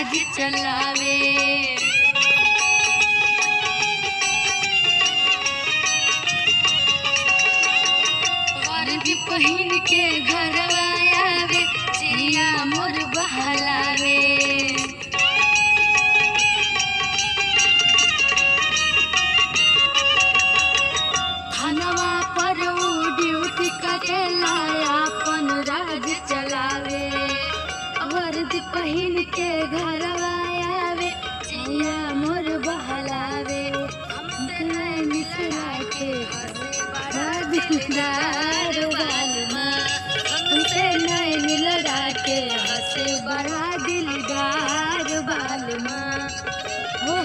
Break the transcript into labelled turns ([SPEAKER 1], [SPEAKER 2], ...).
[SPEAKER 1] राज चलावे। वर्दी पहिन के घरवा आवे, जिया मोर बहलावे। थानवा पर उ ड्यूटी करेला, अपन राज चलावे। वर्दी पहिन के घरवा आवे, जिया मोर बहलावे। हमसे मिसरा के बड़ा दिलदार बालमा, हमसे नैन लड़ा के हंसे बड़ा दिलदार बालमा। हो